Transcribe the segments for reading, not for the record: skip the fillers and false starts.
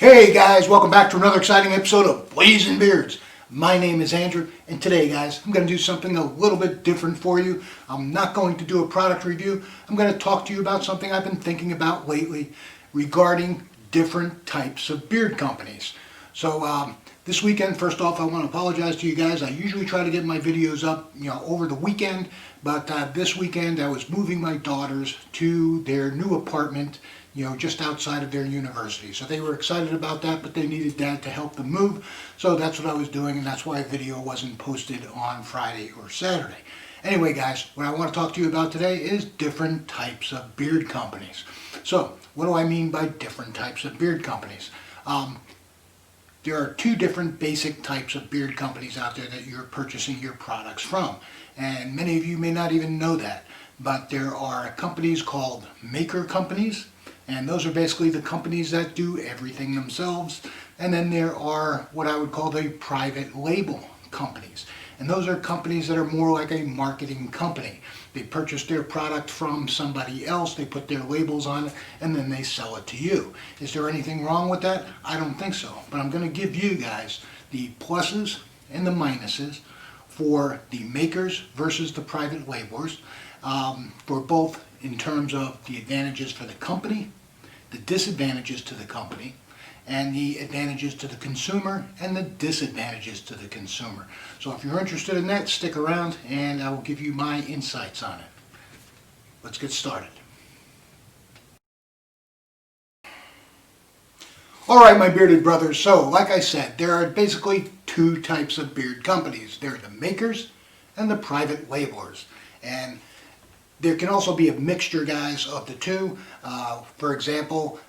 Hey guys, welcome back to another exciting episode of Blazing Beards. My name is Andrew, and today guys, I'm going to do something a little bit different for you. I'm not going to do a product review. I'm going to talk to you about something I've been thinking about lately regarding different types of beard companies. So this weekend, first off, I want to apologize to you guys. I usually try to get my videos up, over the weekend, but this weekend I was moving my daughters to their new apartment, just outside of their university. So they were excited about that, but they needed Dad to help them move. So that's what I was doing, and that's why a video wasn't posted on Friday or Saturday. Anyway, guys, what I want to talk to you about today is different types of beard companies. So what do I mean by different types of beard companies? There are two different basic types of beard companies out there that you're purchasing your products from. And many of you may not even know that. But there are companies called maker companies. And those are basically the companies that do everything themselves. And then there are what I would call the private label companies. And those are companies that are more like a marketing company. They purchase their product from somebody else, they put their labels on it, and then they sell it to you. Is there anything wrong with that? I don't think so. But I'm going to give you guys the pluses and the minuses for the makers versus the private labelers, for both in terms of the advantages for the company, the disadvantages to the company, and the advantages to the consumer and the disadvantages to the consumer. So if you're interested in that, stick around and I will give you my insights on it. Let's get started. Alright, my bearded brothers, so like I said, there are basically two types of beard companies. There are the makers and the private labelers. And there can also be a mixture, guys, of the two. For example,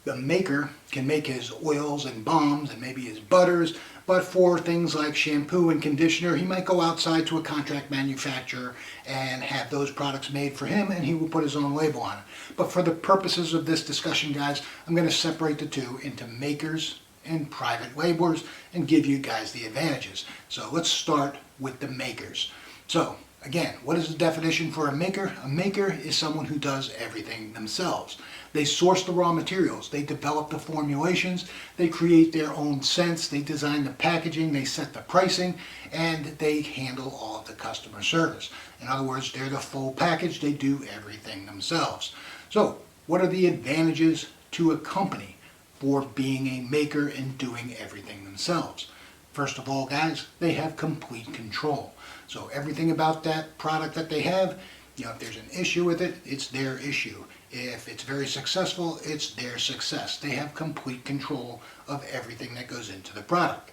the maker can make his oils and balms and maybe his butters, but for things like shampoo and conditioner, he might go outside to a contract manufacturer and have those products made for him, and he will put his own label on it. But for the purposes of this discussion, guys, I'm going to separate the two into makers and private labelers and give you guys the advantages. So let's start with the makers. So again, what is the definition for a maker? A maker is someone who does everything themselves. They source the raw materials, they develop the formulations, they create their own scents, they design the packaging, they set the pricing, and they handle all of the customer service. In other words, they're the full package, they do everything themselves. So, what are the advantages to a company for being a maker and doing everything themselves? First of all, guys, they have complete control. So everything about that product that they have, if there's an issue with it, it's their issue. If it's very successful, it's their success. They have complete control of everything that goes into the product.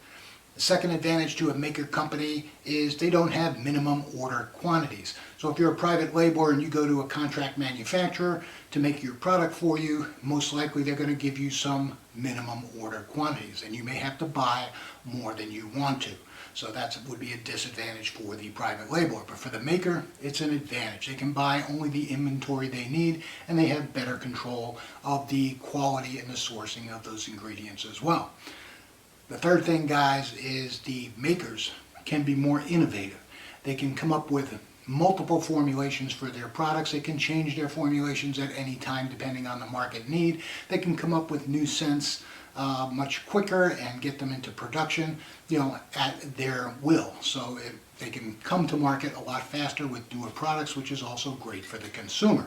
The second advantage to a maker company is they don't have minimum order quantities. So if you're a private labeler and you go to a contract manufacturer to make your product for you, most likely they're going to give you some minimum order quantities, and you may have to buy more than you want to. So that would be a disadvantage for the private labeler. But for the maker, it's an advantage. They can buy only the inventory they need, and they have better control of the quality and the sourcing of those ingredients as well. The third thing, guys, is the makers can be more innovative. They can come up with multiple formulations for their products. They can change their formulations at any time depending on the market need. They can come up with new scents much quicker and get them into production, at their will. So they can come to market a lot faster with newer products, which is also great for the consumer.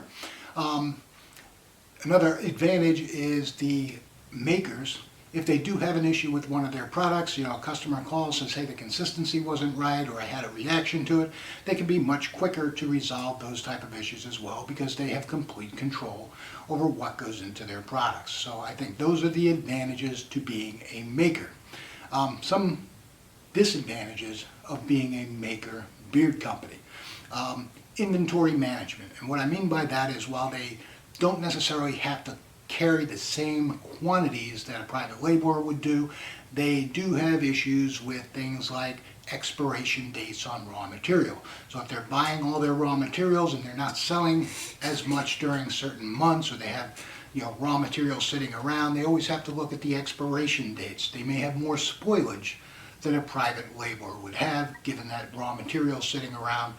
Another advantage is the makers. If they do have an issue with one of their products, a customer calls and says, hey, the consistency wasn't right, or I had a reaction to it, they can be much quicker to resolve those type of issues as well, because they have complete control over what goes into their products. So I think those are the advantages to being a maker. Some disadvantages of being a maker beard company. Inventory management. And what I mean by that is, while they don't necessarily have to carry the same quantities that a private labeler would do, they do have issues with things like expiration dates on raw material. So if they're buying all their raw materials and they're not selling as much during certain months, or they have raw materials sitting around, they always have to look at the expiration dates. They may have more spoilage than a private labeler would have, given that raw material sitting around.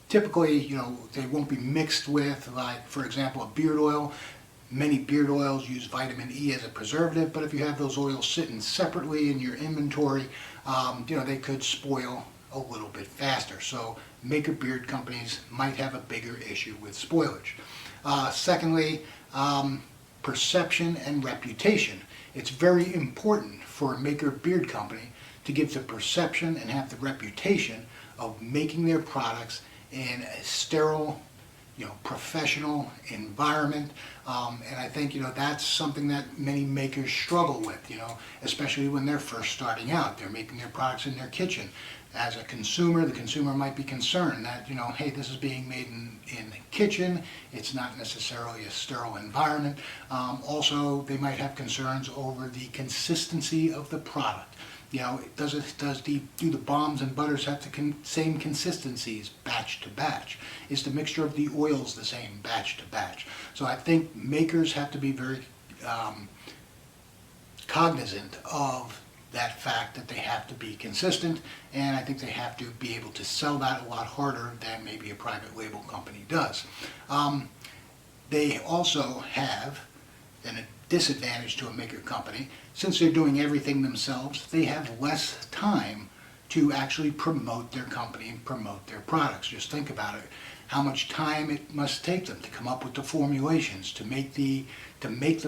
Typically, they won't be mixed with, like, for example, a beard oil. Many beard oils use vitamin E as a preservative, but if you have those oils sitting separately in your inventory, they could spoil a little bit faster. So maker beard companies might have a bigger issue with spoilage. Secondly, perception and reputation. It's very important for a maker beard company to give the perception and have the reputation of making their products in a sterile, professional environment. And I think, that's something that many makers struggle with, especially when they're first starting out. They're making their products in their kitchen. As a consumer, the consumer might be concerned that, hey, this is being made in the kitchen. It's not necessarily a sterile environment. Also, they might have concerns over the consistency of the product. Do the balms and butters have the same consistencies batch to batch? Is the mixture of the oils the same batch to batch? So I think makers have to be very cognizant of that fact that they have to be consistent, and I think they have to be able to sell that a lot harder than maybe a private label company does. They also have a disadvantage to a maker company. Since they're doing everything themselves, they have less time to actually promote their company and promote their products. Just think about it. How much time it must take them to come up with the formulations, to make the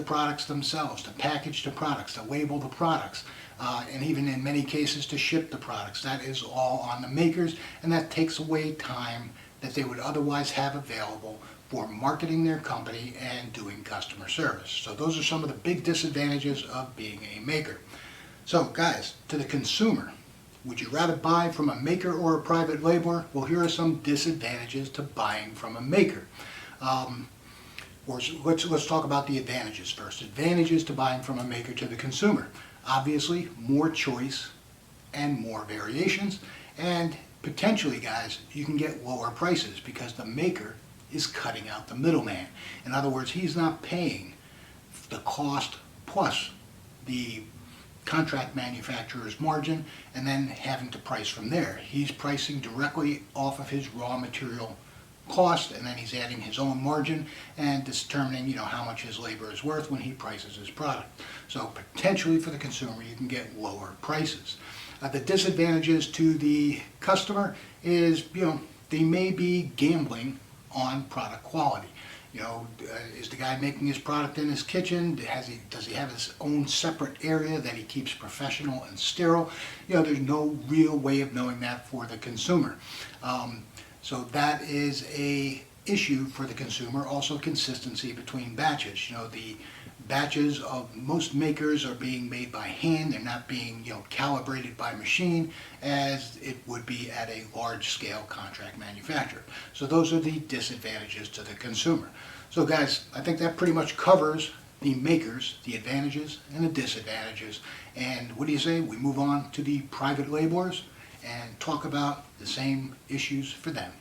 products themselves, to package the products, to label the products, and even in many cases to ship the products. That is all on the makers, and that takes away time that they would otherwise have available for marketing their company and doing customer service. So those are some of the big disadvantages of being a maker. So guys, to the consumer, would you rather buy from a maker or a private labeler? Well, here are some disadvantages to buying from a maker. Let's talk about the advantages first. Advantages to buying from a maker to the consumer. Obviously, more choice and more variations, and potentially, guys, you can get lower prices because the maker is cutting out the middleman. In other words, he's not paying the cost plus the contract manufacturer's margin and then having to price from there. He's pricing directly off of his raw material cost, and then he's adding his own margin and determining how much his labor is worth when he prices his product. So potentially for the consumer, you can get lower prices. The disadvantages to the customer is they may be gambling on product quality. Is the guy making his product in his kitchen? Does he have his own separate area that he keeps professional and sterile? There's no real way of knowing that for the consumer. So that is a issue for the consumer. Also, consistency between batches. The batches of most makers are being made by hand. They're not being calibrated by machine as it would be at a large scale contract manufacturer. So those are the disadvantages to the consumer. So guys, I think that pretty much covers the makers, the advantages and the disadvantages. And what do you say we move on to the private labelers and talk about the same issues for them?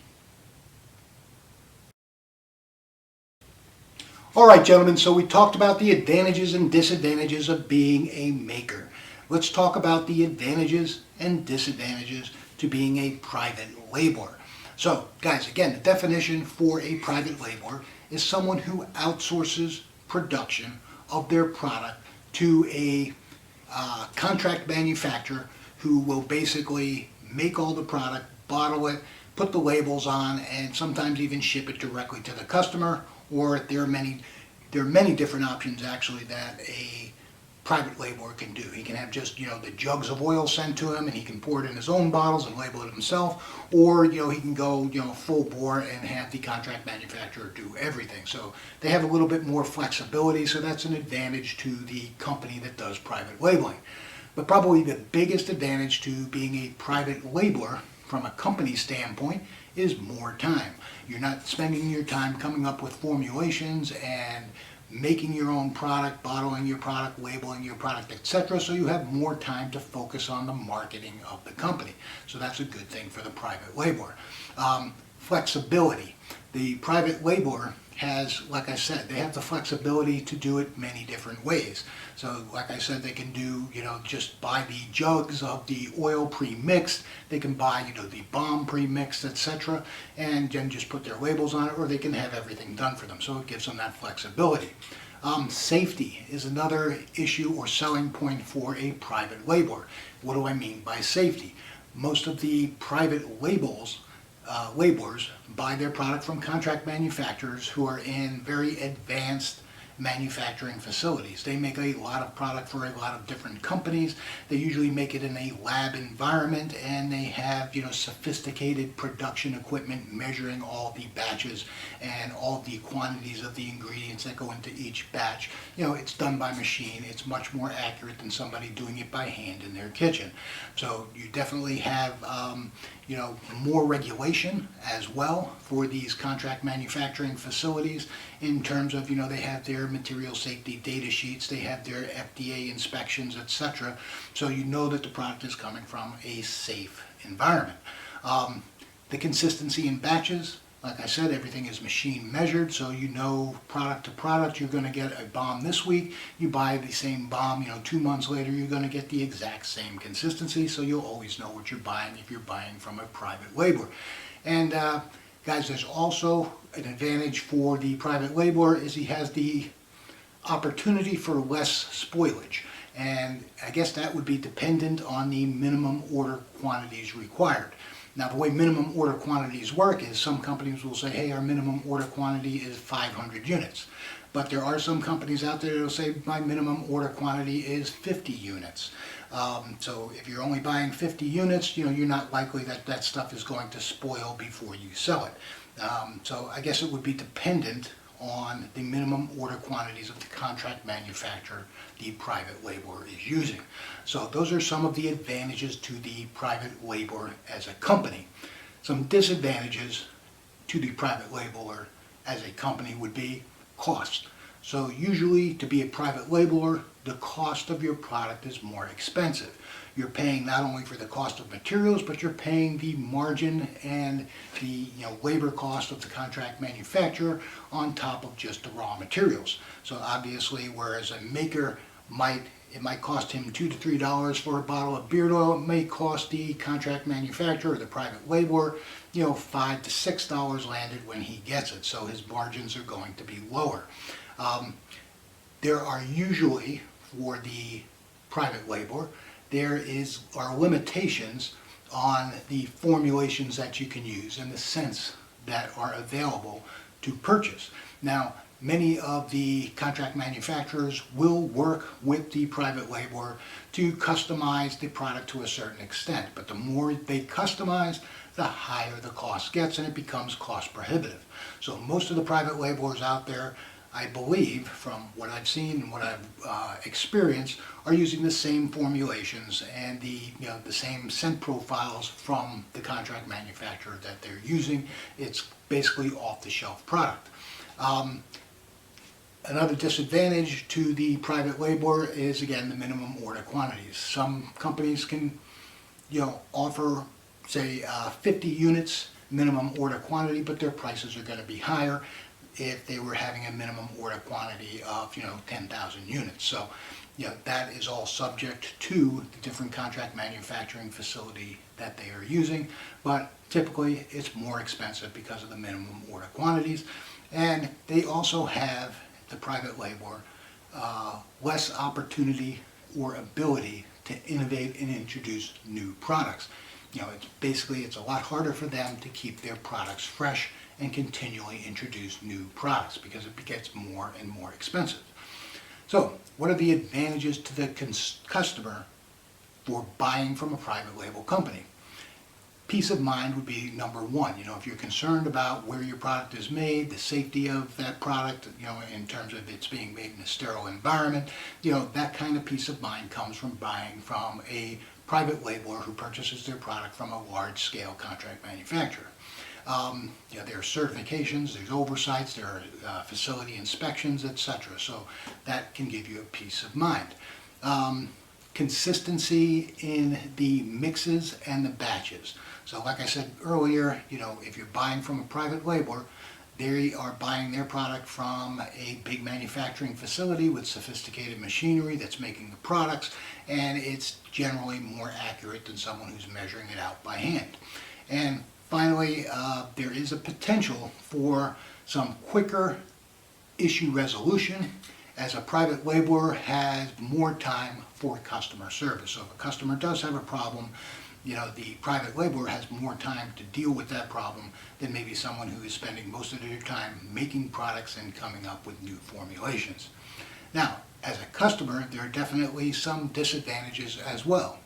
All right, gentlemen, so we talked about the advantages and disadvantages of being a maker. Let's talk about the advantages and disadvantages to being a private labeler. So, guys, again, the definition for a private labeler is someone who outsources production of their product to a contract manufacturer who will basically make all the product, bottle it, put the labels on, and sometimes even ship it directly to the customer. Or there are many different options actually that a private labeler can do. He can have just the jugs of oil sent to him, and he can pour it in his own bottles and label it himself. Or he can go full bore and have the contract manufacturer do everything. So they have a little bit more flexibility. So that's an advantage to the company that does private labeling. But probably the biggest advantage to being a private labeler from a company standpoint is more time. You're not spending your time coming up with formulations and making your own product, bottling your product, labeling your product, etc. So you have more time to focus on the marketing of the company. So that's a good thing for the private labeler. Flexibility. The private labeler has, like I said, they have the flexibility to do it many different ways. So like I said, they can do, just buy the jugs of the oil pre-mixed. They can buy, the balm pre-mixed, etc. and then just put their labels on it, or they can have everything done for them. So it gives them that flexibility. Safety is another issue or selling point for a private labeler. What do I mean by safety? Most of the private labelers buy their product from contract manufacturers who are in very advanced manufacturing facilities. They make a lot of product for a lot of different companies. They usually make it in a lab environment, and they have, sophisticated production equipment measuring all the batches and all the quantities of the ingredients that go into each batch. It's done by machine. It's much more accurate than somebody doing it by hand in their kitchen. So you definitely have more regulation as well for these contract manufacturing facilities in terms of, they have their material safety data sheets, they have their FDA inspections, etc. So you know that the product is coming from a safe environment. The consistency in batches, like I said, everything is machine measured, so product to product, you're going to get a bomb this week, you buy the same bomb, 2 months later, you're going to get the exact same consistency, so you'll always know what you're buying if you're buying from a private labeler. And guys, there's also an advantage for the private labeler is he has the opportunity for less spoilage. And I guess that would be dependent on the minimum order quantities required. Now, the way minimum order quantities work is some companies will say, hey, our minimum order quantity is 500 units. But there are some companies out there that will say, my minimum order quantity is 50 units. So if you're only buying 50 units, you're not likely that that stuff is going to spoil before you sell it. So I guess it would be dependent on the minimum order quantities of the contract manufacturer the private labeler is using. So those are some of the advantages to the private labeler as a company. Some disadvantages to the private labeler as a company would be cost. So usually to be a private labeler, the cost of your product is more expensive. You're paying not only for the cost of materials, but you're paying the margin and the labor cost of the contract manufacturer on top of just the raw materials. So obviously, whereas a maker might cost him $2 to $3 for a bottle of beard oil, it may cost the contract manufacturer or the private labeler, $5 to $6 landed when he gets it. So his margins are going to be lower. There are usually, for the private labeler, there are limitations on the formulations that you can use and the scents that are available to purchase. Now, many of the contract manufacturers will work with the private labeler to customize the product to a certain extent, but the more they customize, the higher the cost gets, and it becomes cost prohibitive. So most of the private labelers out there, I believe, from what I've seen and what I've experienced, are using the same formulations and the same scent profiles from the contract manufacturer that they're using. It's basically off-the-shelf product. Another disadvantage to the private labeler is, again, the minimum order quantities. Some companies can, offer, say, 50 units minimum order quantity, but their prices are going to be higher if they were having a minimum order quantity of 10,000 units. So that is all subject to the different contract manufacturing facility that they are using, but typically it's more expensive because of the minimum order quantities. And they also have, the private labeler, less opportunity or ability to innovate and introduce new products. It's a lot harder for them to keep their products fresh and continually introduce new products because it gets more and more expensive. So, what are the advantages to the customer for buying from a private label company? Peace of mind would be number one. If you're concerned about where your product is made, the safety of that product, in terms of it's being made in a sterile environment, that kind of peace of mind comes from buying from a private labeler who purchases their product from a large-scale contract manufacturer. There are certifications, there's oversights, there are facility inspections, etc. So that can give you a peace of mind. Consistency in the mixes and the batches. So like I said earlier, if you're buying from a private labeler, they are buying their product from a big manufacturing facility with sophisticated machinery that's making the products, and it's generally more accurate than someone who's measuring it out by hand. And finally, there is a potential for some quicker issue resolution as a private labeler has more time for customer service. So if a customer does have a problem, the private labeler has more time to deal with that problem than maybe someone who is spending most of their time making products and coming up with new formulations. Now, as a customer, there are definitely some disadvantages as well.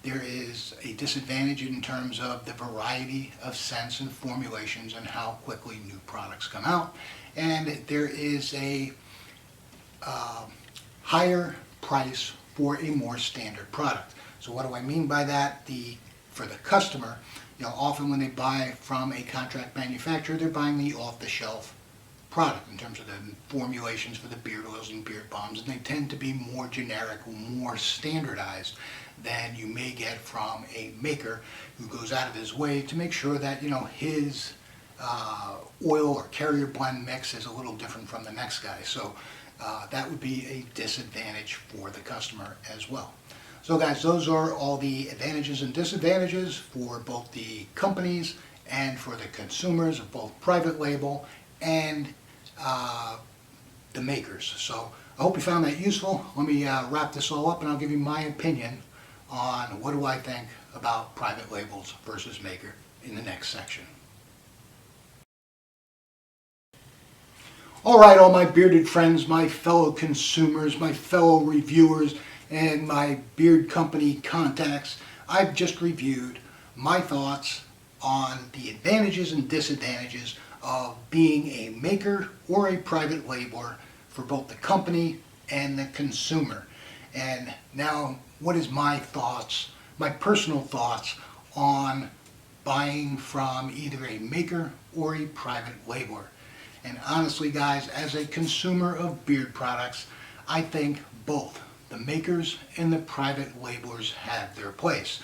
There is a disadvantage in terms of the variety of scents and formulations and how quickly new products come out. And there is a higher price for a more standard product. So what do I mean by that? For the customer, often when they buy from a contract manufacturer, they're buying the off-the-shelf product in terms of the formulations for the beard oils and beard balms, and they tend to be more generic, more standardized than you may get from a maker who goes out of his way to make sure that his oil or carrier blend mix is a little different from the next guy. So that would be a disadvantage for the customer as well. So guys, those are all the advantages and disadvantages for both the companies and for the consumers of both private label and the makers. So I hope you found that useful. Let me wrap this all up and I'll give you my opinion on what do I think about private labels versus maker in the next section. Alright, all my bearded friends, my fellow consumers, my fellow reviewers, and my beard company contacts, I've just reviewed my thoughts on the advantages and disadvantages of being a maker or a private labeler for both the company and the consumer. And now, what is my thoughts, my personal thoughts on buying from either a maker or a private labeler? And honestly, guys, as a consumer of beard products, I think both the makers and the private labelers have their place.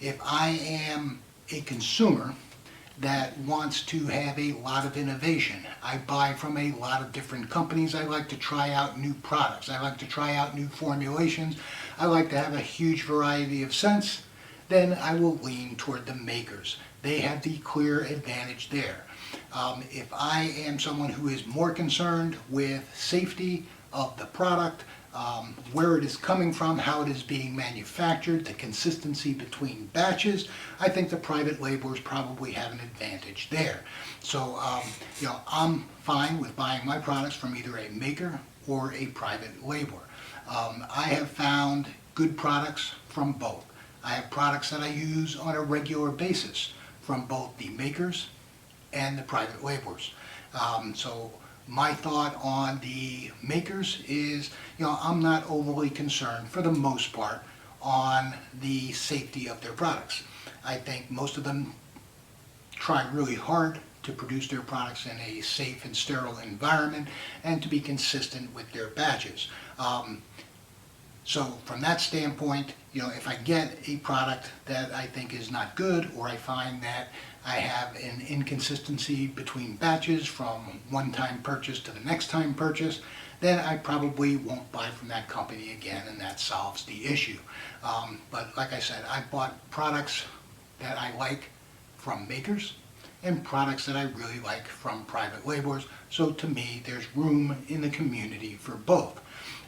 If I am a consumer that wants to have a lot of innovation, I buy from a lot of different companies, I like to try out new products, I like to try out new formulations, I like to have a huge variety of scents, then I will lean toward the makers. They have the clear advantage there. If I am someone who is more concerned with safety of the product, where it is coming from, how it is being manufactured, the consistency between batches, I think the private labelers probably have an advantage there. So, I'm fine with buying my products from either a maker or a private labeler. I have found good products from both. I have products that I use on a regular basis from both the makers and the private labelers. So my thought on the makers is, I'm not overly concerned for the most part on the safety of their products. I think most of them try really hard to produce their products in a safe and sterile environment and to be consistent with their batches. So from that standpoint, if I get a product that I think is not good, or I find that I have an inconsistency between batches from one time purchase to the next time purchase, then I probably won't buy from that company again, and that solves the issue. But like I said, I bought products that I like from makers and products that I really like from private labelers. So to me, there's room in the community for both.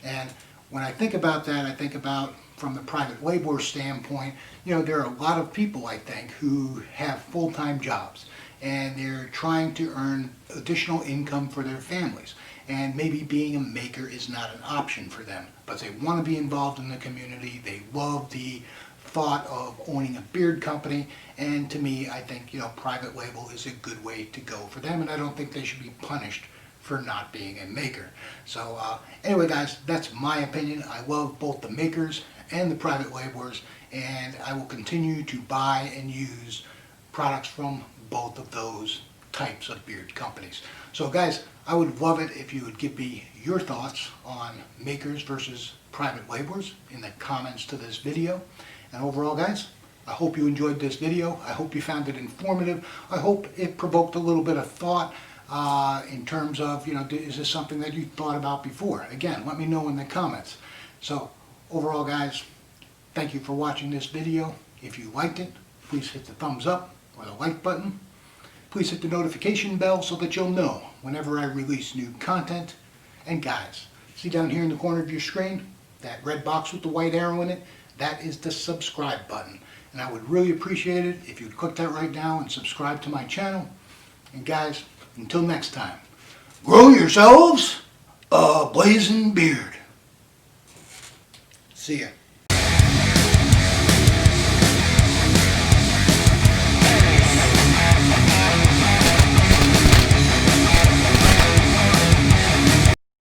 And when I think about that, I think about from the private labeler standpoint, there are a lot of people, I think, who have full-time jobs and they're trying to earn additional income for their families. And maybe being a maker is not an option for them, but they want to be involved in the community. They love the thought of owning a beard company, and to me, I think private label is a good way to go for them, and I don't think they should be punished for not being a maker. So anyway, guys, that's my opinion. I love both the makers and the private labelers, and I will continue to buy and use products from both of those types of beard companies. So guys, I would love it if you would give me your thoughts on makers versus private labelers in the comments to this video. And overall, guys, I hope you enjoyed this video. I hope you found it informative. I hope it provoked a little bit of thought in terms of, is this something that you thought about before? Again, let me know in the comments. So overall, guys, thank you for watching this video. If you liked it, please hit the thumbs up or the like button. Please hit the notification bell so that you'll know whenever I release new content. And guys, see down here in the corner of your screen, that red box with the white arrow in it? That is the subscribe button. And I would really appreciate it if you'd click that right now and subscribe to my channel. And guys, until next time, grow yourselves a blazing beard. See ya.